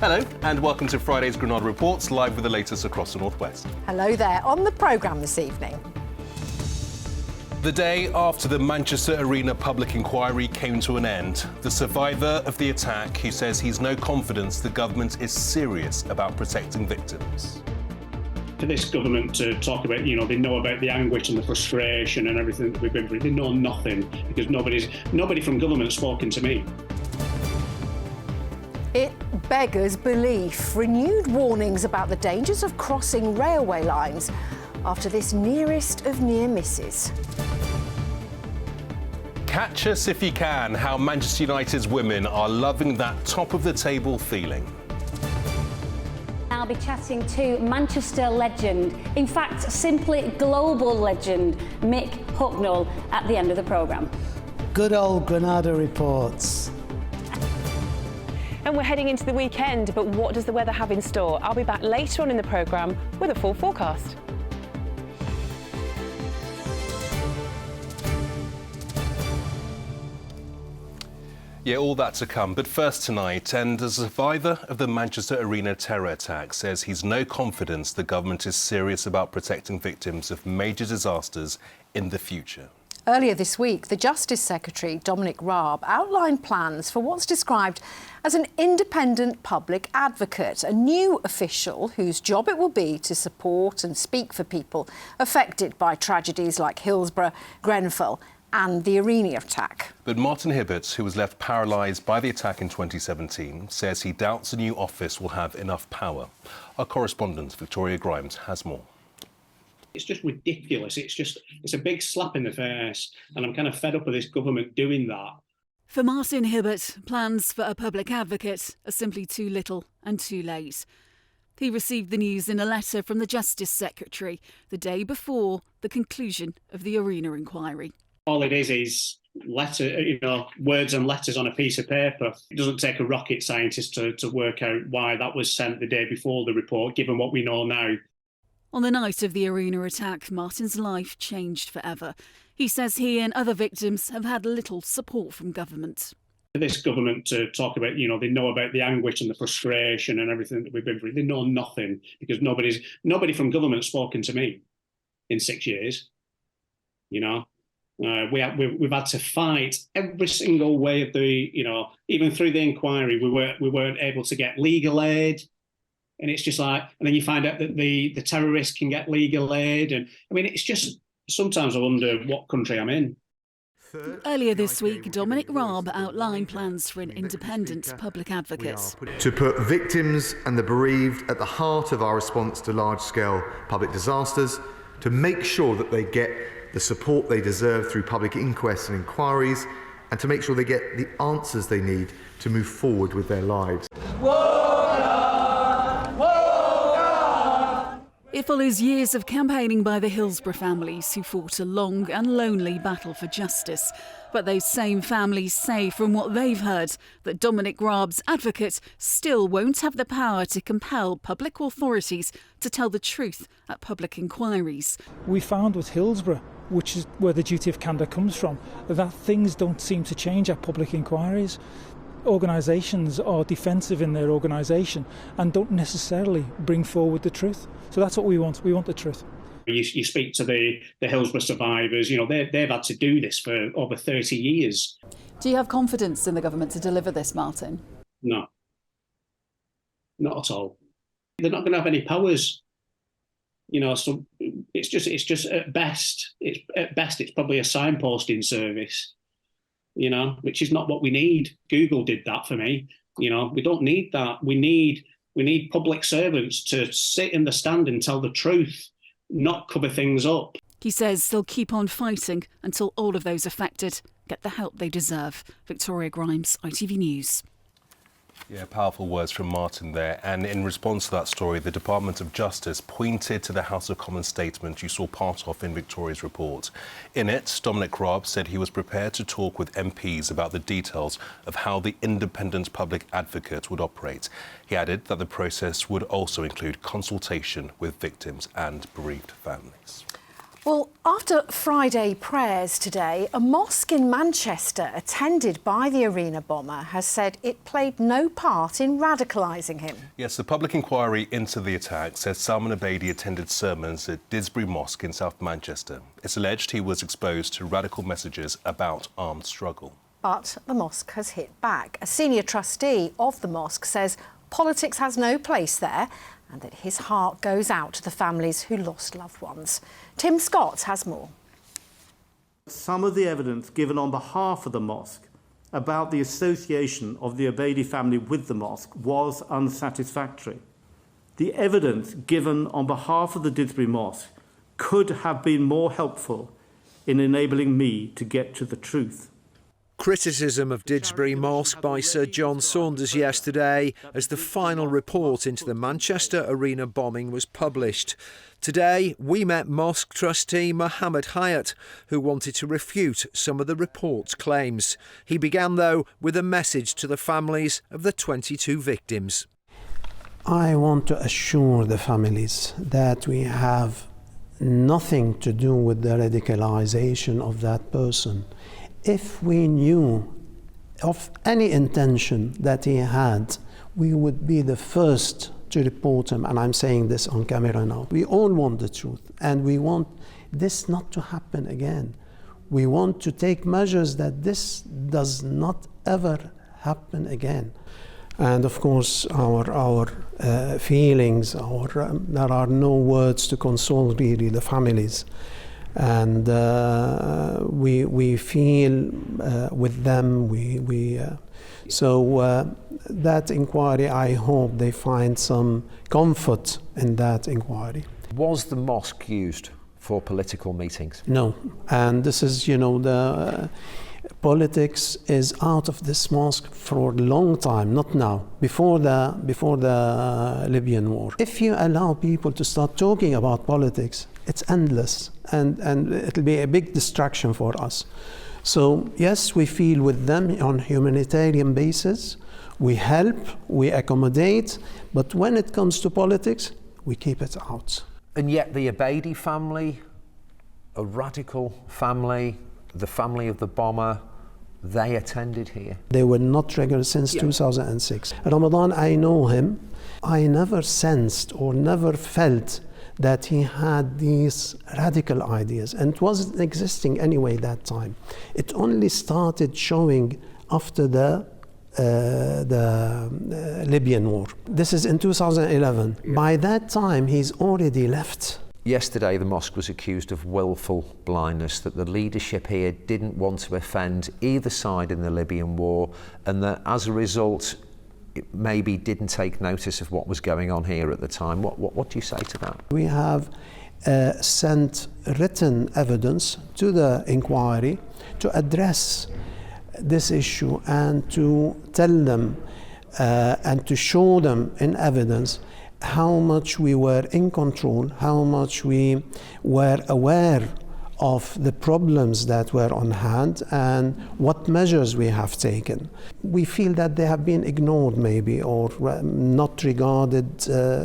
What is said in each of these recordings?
Hello and welcome to Friday's Granada Reports, live with the latest across the Northwest. Hello there. On the programme this evening. The day after the Manchester Arena public inquiry came to an end, the survivor of the attack, who says he's no confidence the government is serious about protecting victims. For this government to talk about, they know about the anguish and the frustration and everything that we've been through, they know nothing because nobody from government's spoken to me. It beggars belief. Renewed warnings about the dangers of crossing railway lines after this nearest of near misses. Catch us if you can, how Manchester United's women are loving that top-of-the-table feeling. I'll be chatting to Manchester legend, in fact, simply global legend, Mick Hucknall at the end of the programme. Good old Granada reports. And we're heading into the weekend, but what does the weather have in store? I'll be back later on in the programme with a full forecast. Yeah, all that to come. But first tonight, and a survivor of the Manchester Arena terror attack says he's no confidence the government is serious about protecting victims of major disasters in the future. Earlier this week, the Justice Secretary, Dominic Raab, outlined plans for what's described as an independent public advocate, a new official whose job it will be to support and speak for people affected by tragedies like Hillsborough, Grenfell and the Arena attack. But Martin Hibbert, who was left paralysed by the attack in 2017, says he doubts the new office will have enough power. Our correspondent, Victoria Grimes, has more. It's just ridiculous. It's a big slap in the face, and I'm kind of fed up with this government doing that. For Martin Hibbert, plans for a public advocate are simply too little and too late. He received the news in a letter from the Justice Secretary the day before the conclusion of the Arena inquiry. All it is words and letters on a piece of paper. It doesn't take a rocket scientist to work out why that was sent the day before the report, given what we know now. On the night of the Arena attack, Martin's life changed forever. He says he and other victims have had little support from government. For this government to talk about, they know about the anguish and the frustration and everything that we've been through, they know nothing because nobody from government's spoken to me in 6 years. We've had to fight every single way of even through the inquiry, we weren't able to get legal aid. And it's just and then you find out that the terrorists can get legal aid. And it's just, sometimes I wonder what country I'm in. Earlier this week, Dominic Raab outlined plans for an independent public advocate. To put victims and the bereaved at the heart of our response to large-scale public disasters, to make sure that they get the support they deserve through public inquests and inquiries, and to make sure they get the answers they need to move forward with their lives. It follows years of campaigning by the Hillsborough families who fought a long and lonely battle for justice. But those same families say from what they've heard that Dominic Raab's advocate still won't have the power to compel public authorities to tell the truth at public inquiries. We found with Hillsborough, which is where the duty of candour comes from, that things don't seem to change at public inquiries. Organisations are defensive in their organisation and don't necessarily bring forward the truth. So that's what we want. We want the truth. You speak to the Hillsborough survivors, they've had to do this for over 30 years. Do you have confidence in the government to deliver this, Martin? No. Not at all. They're not going to have any powers. So it's just at best it's probably a signposting service, which is not what we need. Google did that for me. We don't need that. We need public servants to sit in the stand and tell the truth, not cover things up. He says they'll keep on fighting until all of those affected get the help they deserve. Victoria Grimes, ITV News. Yeah, powerful words from Martin there. And in response to that story, the Department of Justice pointed to the House of Commons statement you saw part of in Victoria's report. In it, Dominic Raab said he was prepared to talk with MPs about the details of how the independent public advocate would operate. He added that the process would also include consultation with victims and bereaved families. Well, after Friday prayers today, a mosque in Manchester attended by the arena bomber has said it played no part in radicalising him. Yes, the public inquiry into the attack says Salman Abedi attended sermons at Didsbury Mosque in South Manchester. It's alleged he was exposed to radical messages about armed struggle. But the mosque has hit back. A senior trustee of the mosque says politics has no place there and that his heart goes out to the families who lost loved ones. Tim Scott has more. Some of the evidence given on behalf of the mosque about the association of the Abedi family with the mosque was unsatisfactory. The evidence given on behalf of the Didsbury Mosque could have been more helpful in enabling me to get to the truth. Criticism of Didsbury Mosque by Sir John Saunders yesterday as the final report into the Manchester arena bombing was published. Today, we met mosque trustee Mohammed Hayat, who wanted to refute some of the report's claims. He began, though, with a message to the families of the 22 victims. I want to assure the families that we have nothing to do with the radicalization of that person. If we knew of any intention that he had, we would be the first to report him, and I'm saying this on camera now. We all want the truth, and we want this not to happen again. We want to take measures that this does not ever happen again. And of course, our feelings, there are no words to console really the families. And we feel with them. So that inquiry, I hope they find some comfort in that inquiry. Was the mosque used for political meetings? No, and this is, the politics is out of this mosque for a long time, not now, before the Libyan war. If you allow people to start talking about politics, it's endless, and it'll be a big distraction for us. So yes, we feel with them on humanitarian basis, we help, we accommodate, but when it comes to politics, we keep it out. And yet the Abedi family, a radical family, the family of the bomber, they attended here. They were not regular since 2006. Ramadan, I know him. I never sensed or never felt that he had these radical ideas, and it wasn't existing anyway that time. It only started showing after the Libyan war. This is in 2011. Yeah. By that time, he's already left. Yesterday, the mosque was accused of willful blindness, that the leadership here didn't want to offend either side in the Libyan war, and that as a result, it maybe didn't take notice of what was going on here at the time. What do you say to that? We have sent written evidence to the inquiry to address this issue and to tell them and to show them in evidence how much we were in control, how much we were aware of the problems that were on hand and what measures we have taken. We feel that they have been ignored maybe, or not regarded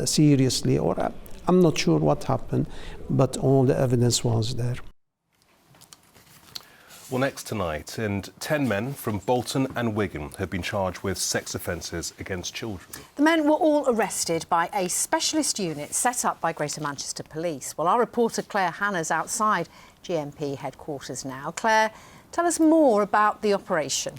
seriously, or I'm not sure what happened, but all the evidence was there. Well, next tonight, and 10 men from Bolton and Wigan have been charged with sex offences against children. The men were all arrested by a specialist unit set up by Greater Manchester Police. Well, our reporter Claire Hanna's outside GMP headquarters now. Claire, tell us more about the operation.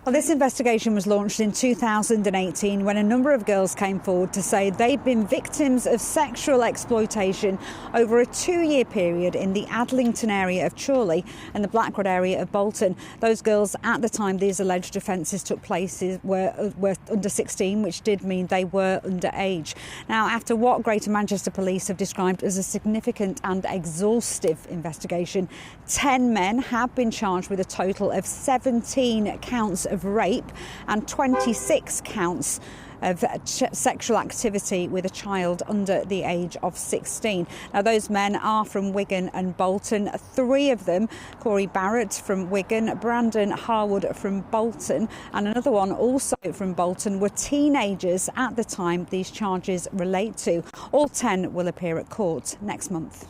Well, this investigation was launched in 2018 when a number of girls came forward to say they'd been victims of sexual exploitation over a 2-year period in the Adlington area of Chorley and the Blackwood area of Bolton. Those girls, at the time these alleged offences took place, were under 16, which did mean they were underage. Now, after what Greater Manchester Police have described as a significant and exhaustive investigation, 10 men have been charged with a total of 17 counts of rape and 26 counts of sexual activity with a child under the age of 16. Now, those men are from Wigan and Bolton. 3 of them, Corey Barrett from Wigan, Brandon Harwood from Bolton, and another one also from Bolton, were teenagers at the time these charges relate to. All 10 will appear at court next month.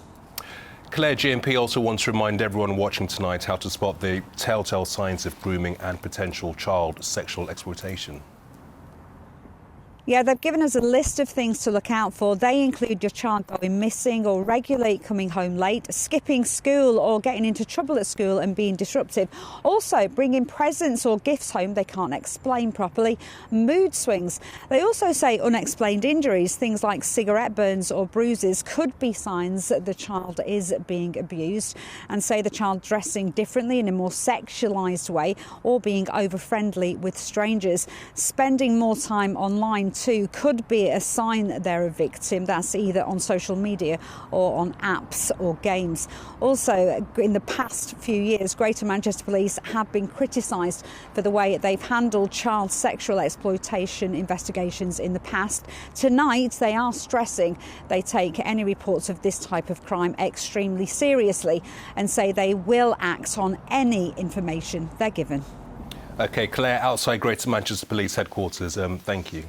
Claire, GMP also wants to remind everyone watching tonight how to spot the telltale signs of grooming and potential child sexual exploitation. Yeah, they've given us a list of things to look out for. They include your child going missing or regularly coming home late, skipping school or getting into trouble at school and being disruptive. Also, bringing presents or gifts home they can't explain properly. Mood swings. They also say unexplained injuries, things like cigarette burns or bruises, could be signs that the child is being abused, and say the child dressing differently in a more sexualised way or being over-friendly with strangers. Spending more time online too could be a sign that they're a victim. That's either on social media or on apps or games. Also, in the past few years, Greater Manchester Police have been criticised for the way they've handled child sexual exploitation investigations in the past. Tonight, they are stressing they take any reports of this type of crime extremely seriously and say they will act on any information they're given. OK, Claire, outside Greater Manchester Police headquarters, thank you.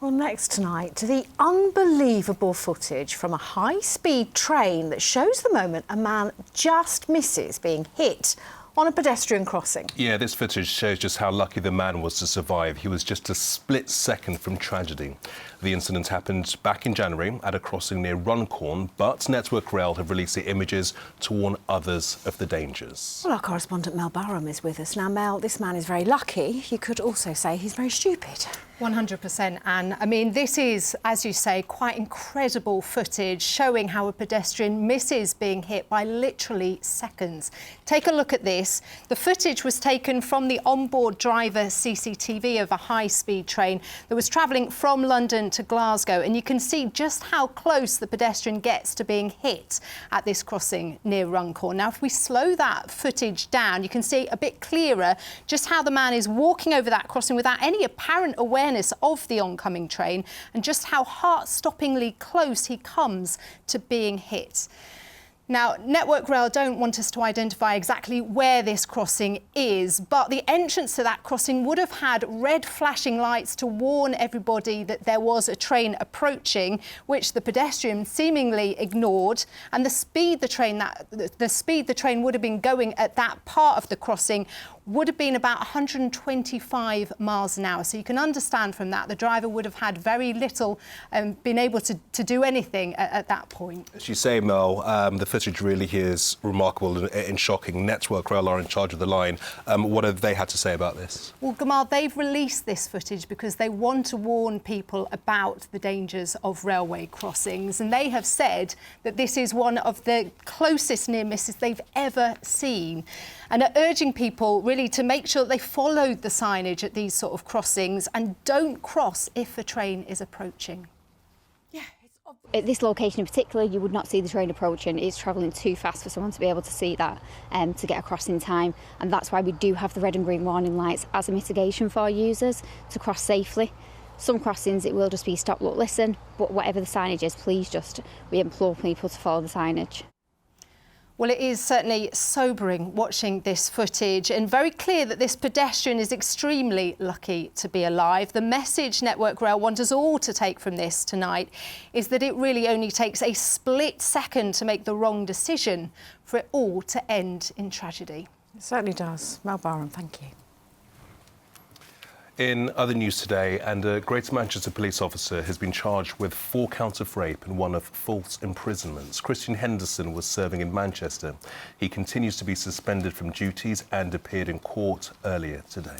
Well, next tonight, the unbelievable footage from a high-speed train that shows the moment a man just misses being hit on a pedestrian crossing. Yeah, this footage shows just how lucky the man was to survive. He was just a split second from tragedy. The incident happened back in January at a crossing near Runcorn, but Network Rail have released the images to warn others of the dangers. Well, our correspondent Mel Barham is with us. Now, Mel, this man is very lucky. You could also say he's very stupid. 100%, Anne. I mean, this is, as you say, quite incredible footage showing how a pedestrian misses being hit by literally seconds. Take a look at this. The footage was taken from the onboard driver CCTV of a high-speed train that was travelling from London to Glasgow, and you can see just how close the pedestrian gets to being hit at this crossing near Runcorn. Now, if we slow that footage down, you can see a bit clearer just how the man is walking over that crossing without any apparent awareness of the oncoming train, and just how heart-stoppingly close he comes to being hit. Now, Network Rail don't want us to identify exactly where this crossing is, but the entrance to that crossing would have had red flashing lights to warn everybody that there was a train approaching, which the pedestrian seemingly ignored, and the speed the train would have been going at that part of the crossing would have been about 125 miles an hour. So you can understand from that the driver would have had very little been able to do anything at that point. As you say, Mel, the footage really is remarkable and shocking. Network Rail are in charge of the line. What have they had to say about this? Well, Gamal, they've released this footage because they want to warn people about the dangers of railway crossings. And they have said that this is one of the closest near misses they've ever seen, and are urging people really to make sure that they follow the signage at these sort of crossings and don't cross if a train is approaching. At this location in particular, you would not see the train approaching. It's travelling too fast for someone to be able to see that to get across in time. And that's why we do have the red and green warning lights as a mitigation for users to cross safely. Some crossings it will just be stop, look, listen, but whatever the signage is, please we implore people to follow the signage. Well, it is certainly sobering watching this footage, and very clear that this pedestrian is extremely lucky to be alive. The message Network Rail want us all to take from this tonight is that it really only takes a split second to make the wrong decision for it all to end in tragedy. It certainly does. Mel Barham, thank you. In other news today, a Greater Manchester police officer has been charged with 4 counts of rape and 1 of false imprisonments. Christian Henderson was serving in Manchester. He continues to be suspended from duties and appeared in court earlier today.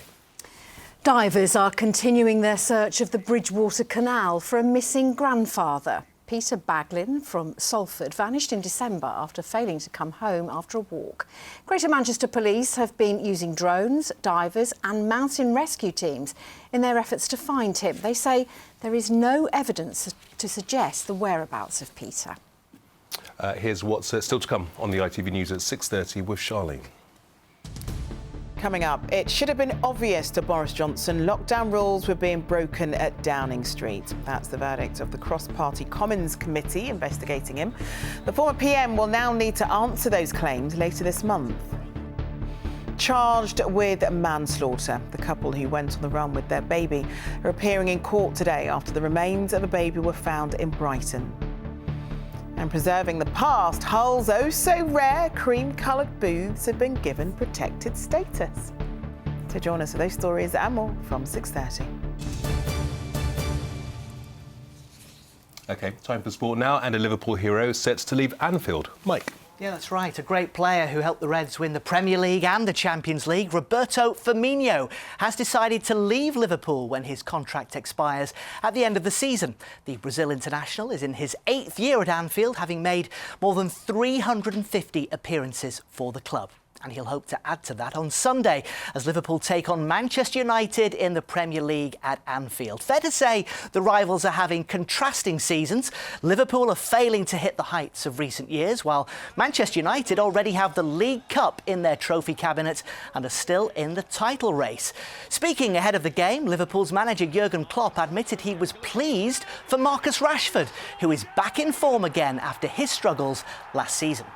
Divers are continuing their search of the Bridgewater Canal for a missing grandfather. Peter Baglin from Salford vanished in December after failing to come home after a walk. Greater Manchester Police have been using drones, divers and mountain rescue teams in their efforts to find him. They say there is no evidence to suggest the whereabouts of Peter. Here's what's still to come on the ITV News at 6:30 with Charlene. Coming up, it should have been obvious to Boris Johnson lockdown rules were being broken at Downing Street. That's the verdict of the cross-party Commons committee investigating him. The former PM will now need to answer those claims later this month. Charged with manslaughter, the couple who went on the run with their baby are appearing in court today after the remains of a baby were found in Brighton. And preserving the past, Hull's oh-so-rare cream-coloured booths have been given protected status. So join us for those stories and more from 6:30. OK, time for sport now, and a Liverpool hero sets to leave Anfield. Mike. Yeah, that's right. A great player who helped the Reds win the Premier League and the Champions League, Roberto Firmino, has decided to leave Liverpool when his contract expires at the end of the season. The Brazil international is in his 8th year at Anfield, having made more than 350 appearances for the club. And he'll hope to add to that on Sunday as Liverpool take on Manchester United in the Premier League at Anfield. Fair to say the rivals are having contrasting seasons. Liverpool are failing to hit the heights of recent years, while Manchester United already have the League Cup in their trophy cabinet and are still in the title race. Speaking ahead of the game, Liverpool's manager Jurgen Klopp admitted he was pleased for Marcus Rashford, who is back in form again after his struggles last season.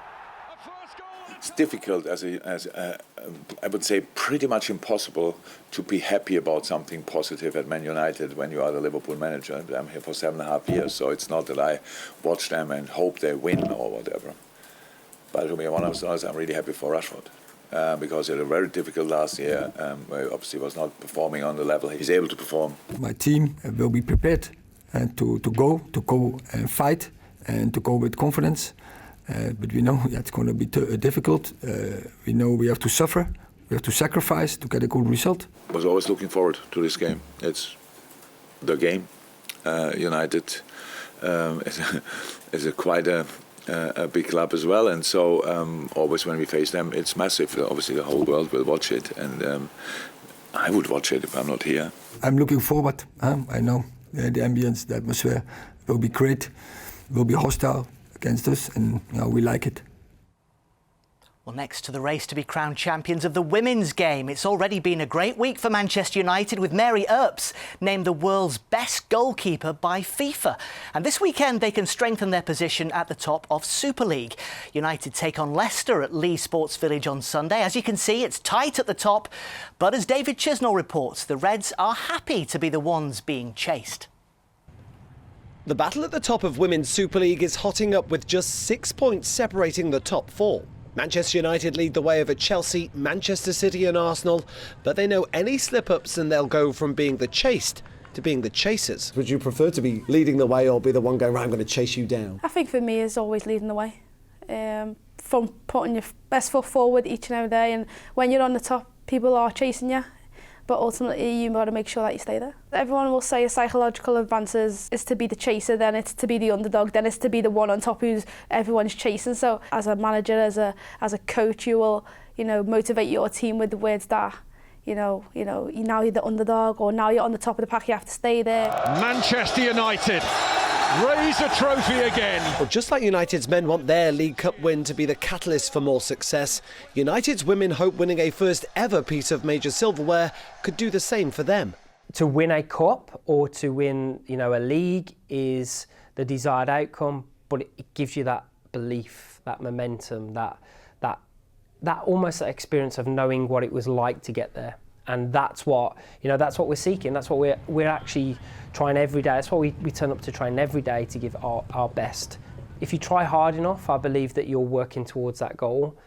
It's difficult, I would say pretty much impossible to be happy about something positive at Man United when you are the Liverpool manager. I'm here for 7.5 years, so it's not that I watch them and hope they win or whatever. But to be honest, I'm really happy for Rashford. Because he had a very difficult last year, where he obviously was not performing on the level he's able to perform. My team will be prepared to go and fight and to go with confidence. But we know that's going to be difficult. We know we have to suffer, we have to sacrifice to get a good result. I was always looking forward to this game. It's the game. United is quite a big club as well, and so always when we face them, it's massive. Obviously, the whole world will watch it, and I would watch it if I'm not here. I'm looking forward. I know the ambience, the atmosphere will be great, will be hostile against us, and we like it. Well, next to the race to be crowned champions of the women's game, it's already been a great week for Manchester United, with Mary Earps named the world's best goalkeeper by FIFA. And this weekend they can strengthen their position at the top of Super League. United take on Leicester at Lee Sports Village on Sunday. As you can see, it's tight at the top, but as David Chisnall reports, the Reds are happy to be the ones being chased. The battle at the top of Women's Super League is hotting up, with just 6 points separating the top 4. Manchester United lead the way over Chelsea, Manchester City and Arsenal, but they know any slip-ups and they'll go from being the chased to being the chasers. Would you prefer to be leading the way or be the one going, right, I'm going to chase you down? I think for me it's always leading the way. From putting your best foot forward each and every day, and when you're on the top, people are chasing you. But ultimately, you've got to make sure that you stay there. Everyone will say a psychological advance is to be the chaser, then it's to be the underdog, then it's to be the one on top who's everyone's chasing. So as a manager, as a coach, you will, motivate your team with the words that, now you're the underdog, or now you're on the top of the pack, you have to stay there. Manchester United raise the trophy again. Well, just like United's men want their League Cup win to be the catalyst for more success, United's women hope winning a first ever piece of major silverware could do the same for them. To win a cup or to win, a league is the desired outcome, but it gives you that belief, that momentum, that almost that experience of knowing what it was like to get there. And that's what we're seeking. That's what we're actually trying every day. That's what we turn up to train every day, to give our best. If you try hard enough, I believe that you're working towards that goal.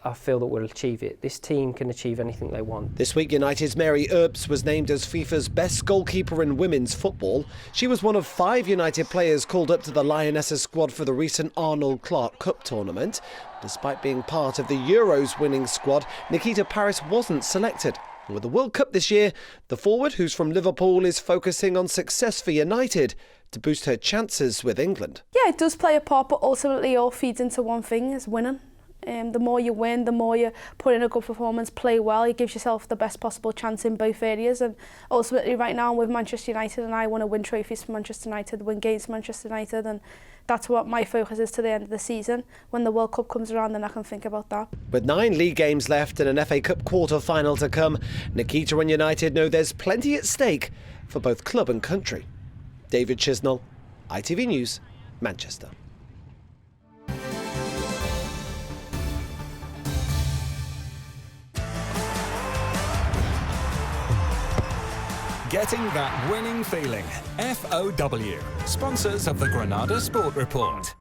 I feel that we'll achieve it. This team can achieve anything they want. This week, United's Mary Earps was named as FIFA's best goalkeeper in women's football. She was one of 5 United players called up to the Lionesses squad for the recent Arnold Clark Cup tournament. Despite being part of the Euros winning squad, Nikita Paris wasn't selected. With the World Cup this year, the forward, who's from Liverpool, is focusing on success for United to boost her chances with England. Yeah, it does play a part, but ultimately all feeds into one thing, is winning. The more you win, the more you put in a good performance, play well, it gives yourself the best possible chance in both areas. And ultimately right now I'm with Manchester United and I want to win trophies for Manchester United, win games for Manchester United, and that's what my focus is to the end of the season. When the World Cup comes around, then I can think about that. With 9 league games left and an FA Cup quarter-final to come, Nikita and United know there's plenty at stake for both club and country. David Chisnell, ITV News, Manchester. Getting that winning feeling. FOW, sponsors of the Granada Sport Report.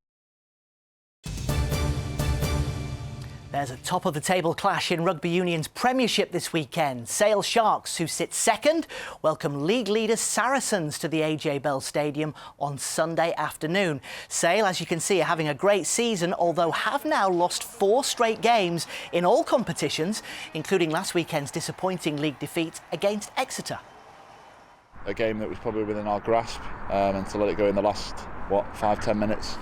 There's a top-of-the-table clash in Rugby Union's Premiership this weekend. Sale Sharks, who sit second, welcome league leaders Saracens to the AJ Bell Stadium on Sunday afternoon. Sale, as you can see, are having a great season, although have now lost 4 straight games in all competitions, including last weekend's disappointing league defeat against Exeter. A game that was probably within our grasp, and to let it go in the last, 5-10 minutes.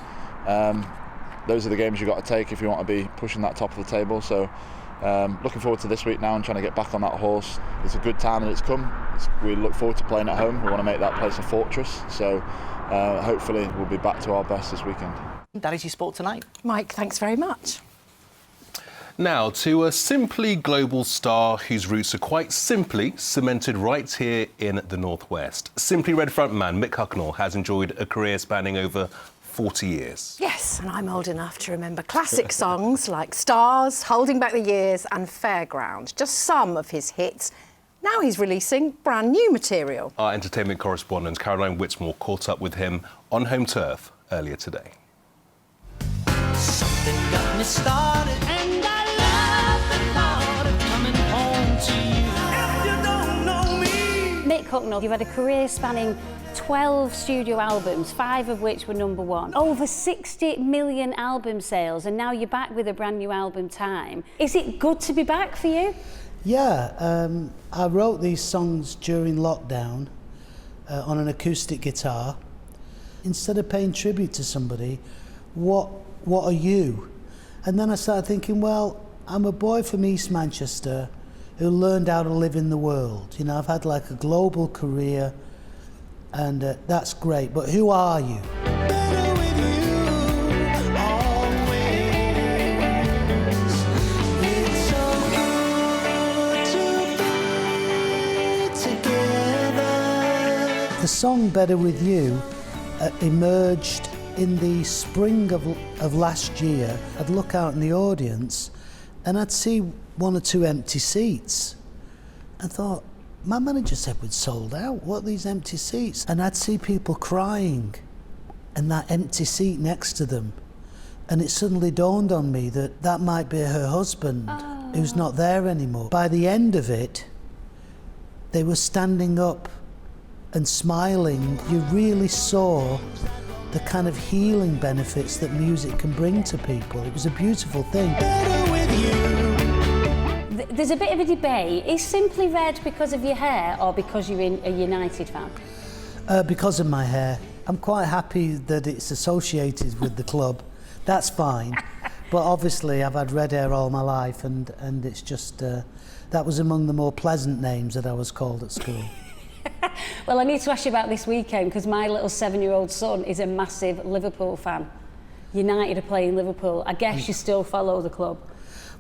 Those are the games you've got to take if you want to be pushing that top of the table. So looking forward to this week now and trying to get back on that horse. It's a good time and it's come. We look forward to playing at home. We want to make that place a fortress. So hopefully we'll be back to our best this weekend. That is your sport tonight. Mike, thanks very much. Now to a simply global star whose roots are quite simply cemented right here in the Northwest. Simply Red frontman Mick Hucknall has enjoyed a career spanning over 40 years. Yes, and I'm old enough to remember classic songs like Stars, Holding Back the Years and Fairground. Just some of his hits. Now he's releasing brand new material. Our entertainment correspondent Caroline Whitmore caught up with him on home turf earlier today. Something got me started and I love the thought of coming home to you. If you don't know me. Mick Hucknall, you've had a career spanning 12 studio albums, 5 of which were #1. Over 60 million album sales, and now you're back with a brand new album, Time. Is it good to be back for you? Yeah, I wrote these songs during lockdown on an acoustic guitar. Instead of paying tribute to somebody, what are you? And then I started thinking, well, I'm a boy from East Manchester who learned how to live in the world. You know, I've had like a global career, and that's great, but who are you? Better with you, always. It's so good to be together. The song Better With You emerged in the spring of last year. I'd look out in the audience and I'd see 1 or 2 empty seats. I thought, my manager said we'd sold out. What are these empty seats? And I'd see people crying and that empty seat next to them. And it suddenly dawned on me that that might be her husband who's not there anymore. By the end of it, they were standing up and smiling. You really saw the kind of healing benefits that music can bring to people. It was a beautiful thing. Better with you. There's a bit of a debate. Is Simply Red because of your hair or because you're a United fan? Because of my hair. I'm quite happy that it's associated with the club. That's fine. But obviously I've had red hair all my life, and it's just, that was among the more pleasant names that I was called at school. Well, I need to ask you about this weekend because my little 7-year-old son is a massive Liverpool fan. United are playing Liverpool. I guess you still follow the club.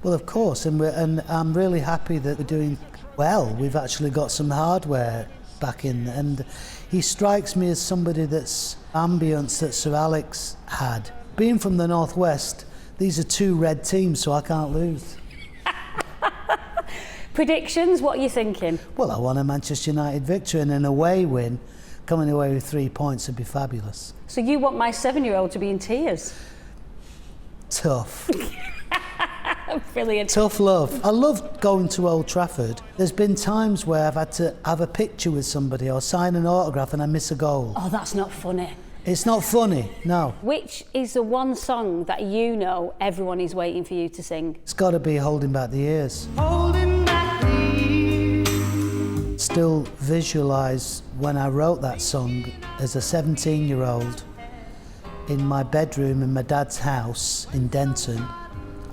Well, of course, and I'm really happy that we're doing well. We've actually got some hardware back in, and he strikes me as somebody that's ambience that Sir Alex had. Being from the Northwest, these are 2 red teams, so I can't lose. Predictions, what are you thinking? Well, I want a Manchester United victory, and an away win, coming away with 3 points would be fabulous. So you want my 7-year-old to be in tears? Tough. Brilliant. Tough love. I love going to Old Trafford. There's been times where I've had to have a picture with somebody or sign an autograph and I miss a goal. Oh, that's not funny. It's not funny, no. Which is the one song that you know everyone is waiting for you to sing? It's got to be Holding Back the Years. Holding back the years. Still visualise when I wrote that song as a 17-year-old in my bedroom in my dad's house in Denton.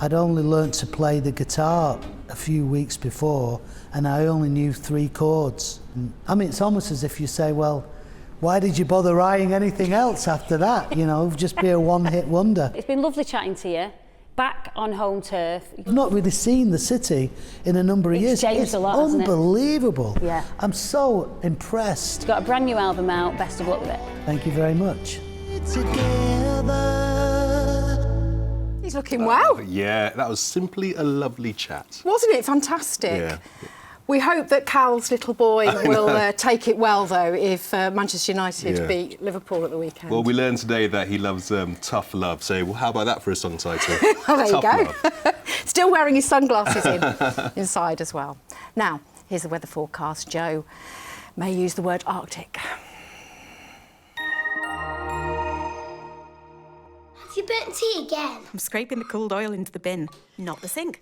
I'd only learnt to play the guitar a few weeks before, and I only knew 3 chords. I mean, it's almost as if you say, well, why did you bother writing anything else after that? You know, just be a one-hit wonder. It's been lovely chatting to you. Back on home turf. I've not really seen the city in a number of years. Changed a lot, hasn't it? Unbelievable. Yeah. I'm so impressed. You've got a brand new album out. Best of luck with it. Thank you very much. He's looking well. Yeah, that was simply a lovely chat. Wasn't it fantastic? Yeah. We hope that Cal's little boy will take it well, though, if Manchester United beat Liverpool at the weekend. Well, we learned today that he loves tough love, so how about that for a song title? Well, there Tough you go. Love. Still wearing his sunglasses inside as well. Now, here's the weather forecast. Joe may use the word Arctic. Have you burnt tea again? I'm scraping the cooled oil into the bin, not the sink.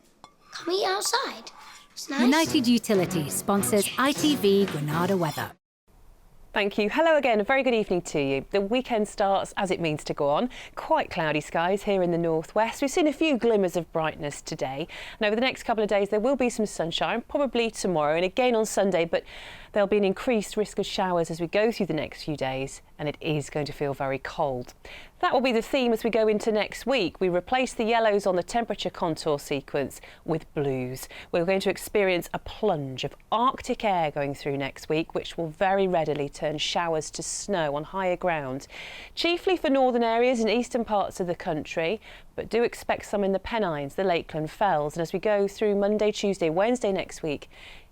Can we eat outside? It's nice. United Utilities sponsors ITV Granada weather. Thank you. Hello again. A very good evening to you. The weekend starts as it means to go on. Quite cloudy skies here in the northwest. We've seen a few glimmers of brightness today. And over the next couple of days, there will be some sunshine, probably tomorrow and again on Sunday. But there'll be an increased risk of showers as we go through the next few days. And it is going to feel very cold. That will be the theme as we go into next week. We replace the yellows on the temperature contour sequence with blues. We're going to experience a plunge of Arctic air going through next week, which will very readily turn showers to snow on higher ground, chiefly for northern areas and eastern parts of the country, but do expect some in the Pennines, the Lakeland Fells, and as we go through Monday, Tuesday, Wednesday next week,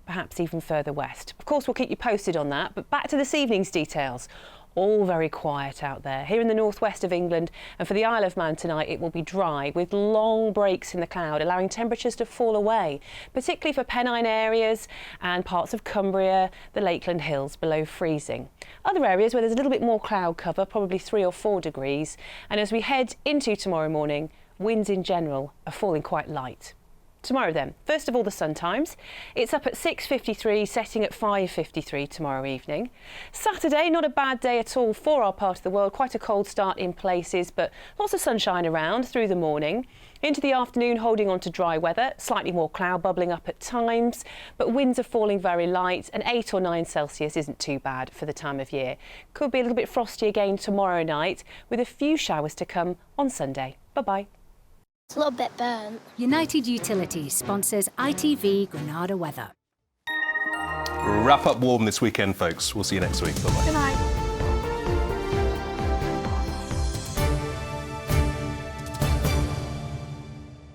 perhaps even further west. Of course, we'll keep you posted on that, but back to this evening's details. All very quiet out there. Here in the northwest of England and for the Isle of Man tonight, it will be dry with long breaks in the cloud, allowing temperatures to fall away, particularly for Pennine areas and parts of Cumbria, the Lakeland Hills below freezing. Other areas where there's a little bit more cloud cover, probably 3 or 4 degrees. And as we head into tomorrow morning, winds in general are falling quite light. Tomorrow then, first of all the sun times. It's up at 6:53, setting at 5:53 tomorrow evening. Saturday, not a bad day at all for our part of the world. Quite a cold start in places, but lots of sunshine around through the morning. Into the afternoon, holding on to dry weather, slightly more cloud bubbling up at times, but winds are falling very light, and 8 or 9 Celsius isn't too bad for the time of year. Could be a little bit frosty again tomorrow night, with a few showers to come on Sunday. Bye-bye. It's a little bit burnt. United Utilities sponsors ITV Granada weather. Wrap up warm this weekend, folks. We'll see you next week. Bye-bye. Good night.